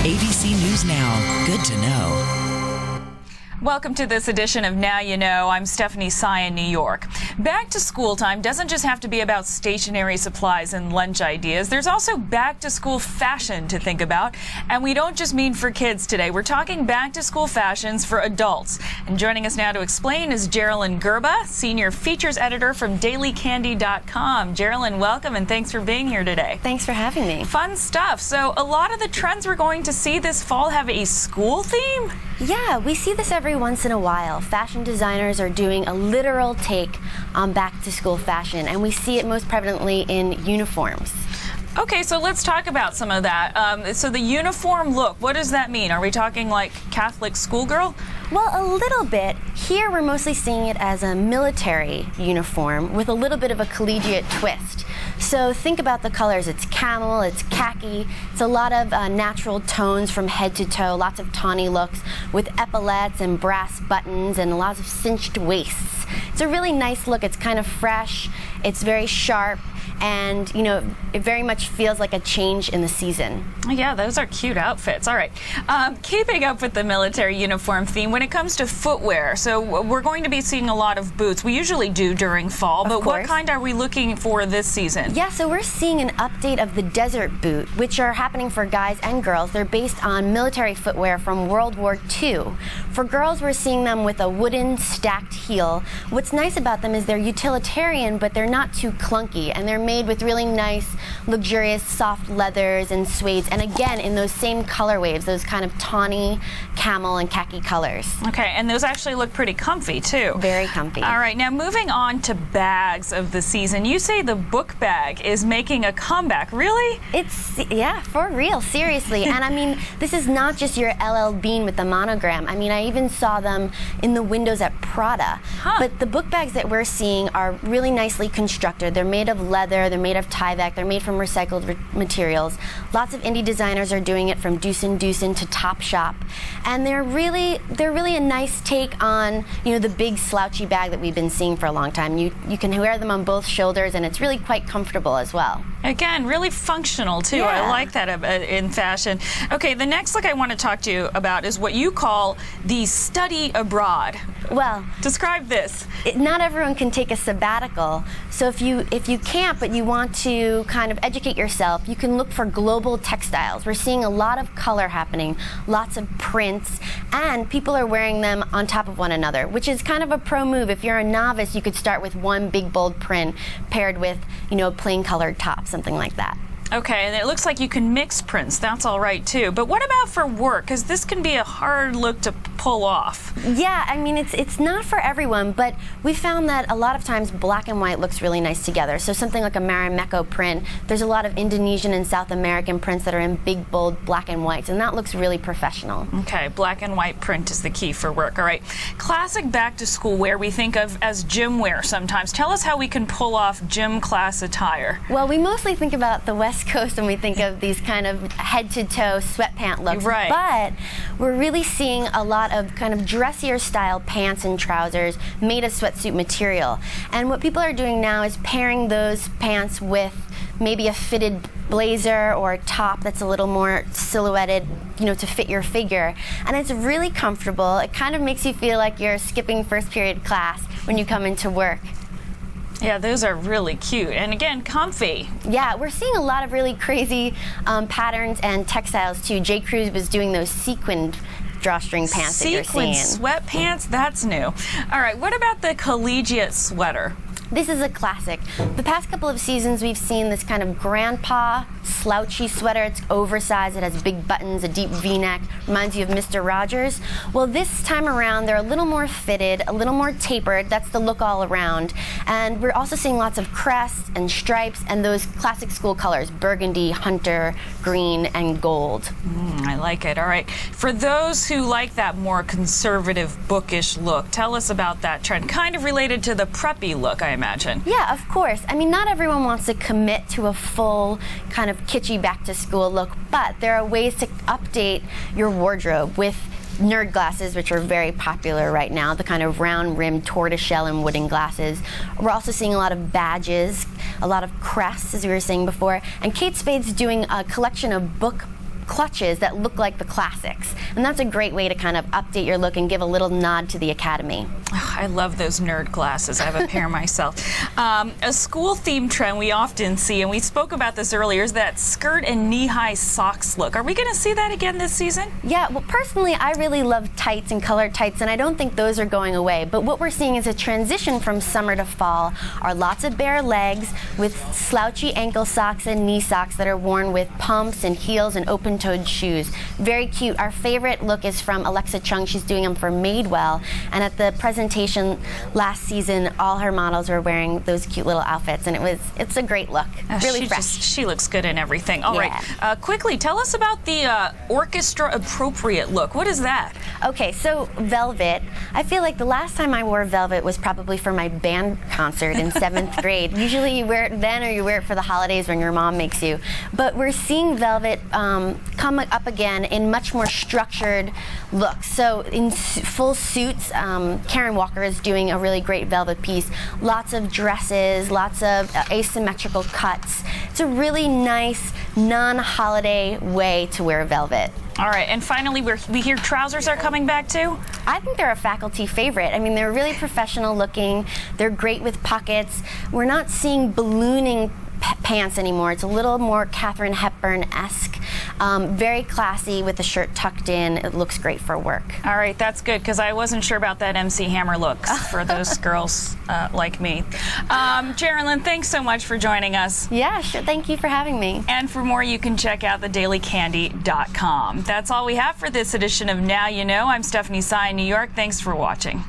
ABC News Now. Good to know. Welcome to this edition of Now You Know. I'm Stephanie Sy in New York. Back to school time doesn't just have to be about stationery supplies and lunch ideas. There's also back to school fashion to think about. And we don't just mean for kids today. We're talking back to school fashions for adults. And joining us now to explain is Jeralyn Gerba, senior features editor from dailycandy.com. Jeralyn, welcome and thanks for being here today. Thanks for having me. Fun stuff. So a lot of the trends we're going to see this fall have a school theme? Yeah, we see this every once in a while. Fashion designers are doing a literal take on back-to-school fashion, and we see it most prevalently in uniforms. Okay, so let's talk about some of that. So the uniform look, what does that mean? Are we talking like Catholic schoolgirl? Well, a little bit. Here we're mostly seeing it as a military uniform with a little bit of a collegiate twist. So think about the colors. It's camel, it's khaki, it's a lot of natural tones from head to toe, lots of tawny looks with epaulettes and brass buttons and lots of cinched waists. It's a really nice look. It's kind of fresh, it's very sharp, and you know, it very much feels like a change in the season. Yeah, those are cute outfits. All right, keeping up with the military uniform theme, when it comes to footwear, so we're going to be seeing a lot of boots. We usually do during fall, but what kind are we looking for this season? Yeah, so we're seeing an update of the desert boot, which are happening for guys and girls. They're based on military footwear from World War II. For girls, we're seeing them with a wooden stacked heel. What's nice about them is they're utilitarian, but they're not too clunky, and they're made with really nice, luxurious, soft leathers and suedes, and again, in those same color waves, those kind of tawny, camel, and khaki colors. Okay, and those actually look pretty comfy, too. Very comfy. All right, now moving on to bags of the season. You say the book bag is making a comeback. Really? Yeah, for real, seriously. And I mean, this is not just your LL Bean with the monogram. I mean, I even saw them in the windows at Prada. But the book bags that we're seeing are really nicely constructed. They're made of leather, they're made of Tyvek, they're made from recycled materials. Lots of indie designers are doing it, from Deucin to Topshop. And they're really a nice take on, you know, the big slouchy bag that we've been seeing for a long time. You can wear them on both shoulders, and it's really quite comfortable as well. Again, really functional too. Yeah. I like that in fashion. Okay, the next look I want to talk to you about is what you call the study abroad. Well, describe this. Not everyone can take a sabbatical, so if you can't but you want to kind of educate yourself, you can look for global textiles. We're seeing a lot of color happening, lots of prints, and people are wearing them on top of one another, which is kind of a pro move. If you're a novice, you could start with one big bold print paired with, you know, plain colored top, something like that. Okay, and it looks like you can mix prints. That's all right too. But what about for work? Because this can be a hard look to pull off. Yeah, I mean, it's not for everyone, but we found that a lot of times black and white looks really nice together. So something like a Marimekko print, there's a lot of Indonesian and South American prints that are in big, bold black and whites, and that looks really professional. Okay, black and white print is the key for work. All right, classic back to school wear we think of as gym wear sometimes. Tell us how we can pull off gym class attire. Well, we mostly think about the West Coast when we think of these kind of head-to-toe sweatpant looks, right. But we're really seeing a lot of kind of dressier style pants and trousers made of sweatsuit material. And what people are doing now is pairing those pants with maybe a fitted blazer or a top that's a little more silhouetted, you know, to fit your figure. And it's really comfortable. It kind of makes you feel like you're skipping first period class when you come into work. Yeah, those are really cute, and again, comfy. Yeah, we're seeing a lot of really crazy patterns and textiles too. J. Crew was doing those sequined drawstring pants that you're seeing. Sequined sweatpants? That's new. All right, what about the collegiate sweater? This is a classic. The past couple of seasons we've seen this kind of grandpa slouchy sweater. It's oversized, it has big buttons, a deep V-neck, reminds you of Mr. Rogers. Well, this time around they're a little more fitted, a little more tapered. That's the look all around. And we're also seeing lots of crests and stripes and those classic school colors, burgundy, hunter, green, and gold. I like it. All right. For those who like that more conservative, bookish look, tell us about that trend. Kind of related to the preppy look, I imagine. Yeah, of course. I mean, not everyone wants to commit to a full kind of kitschy back-to-school look, but there are ways to update your wardrobe with nerd glasses, which are very popular right now, the kind of round-rimmed tortoiseshell and wooden glasses. We're also seeing a lot of badges, a lot of crests, as we were saying before, and Kate Spade's doing a collection of book clutches that look like the classics. And that's a great way to kind of update your look and give a little nod to the Academy. Oh, I love those nerd glasses. I have a pair myself. A school-themed trend we often see, and we spoke about this earlier, is that skirt and knee-high socks look. Are we going to see that again this season? Yeah, well, personally, I really love tights and colored tights, and I don't think those are going away. But what we're seeing is a transition from summer to fall are lots of bare legs with slouchy ankle socks and knee socks that are worn with pumps and heels and open-toed shoes. Very cute. Our favorite look is from Alexa Chung. She's doing them for Madewell, and at the presentation last season, all her models were wearing those cute little outfits, and it's a great look. Really fresh. She looks good in everything. All right. Quickly, tell us about the orchestra-appropriate look. What is that? Okay, so velvet. I feel like the last time I wore velvet was probably for my band concert in 7th grade. Usually you wear it then or you wear it for the holidays when your mom makes you. But we're seeing velvet come up again in much more structured looks. So in full suits, Karen Walker is doing a really great velvet piece. Lots of dresses, lots of asymmetrical cuts. It's a really nice, non-holiday way to wear velvet. All right, and finally, we hear trousers are coming back too? I think they're a faculty favorite. I mean, they're really professional looking. They're great with pockets. We're not seeing ballooning pants anymore. It's a little more Katharine Hepburn-esque. Very classy with the shirt tucked in. It looks great for work. All right, that's good, because I wasn't sure about that MC Hammer look for those girls like me. Jeralyn, thanks so much for joining us. Yeah, sure. Thank you for having me. And for more, you can check out thedailycandy.com. That's all we have for this edition of Now You Know. I'm Stephanie Sy in New York. Thanks for watching.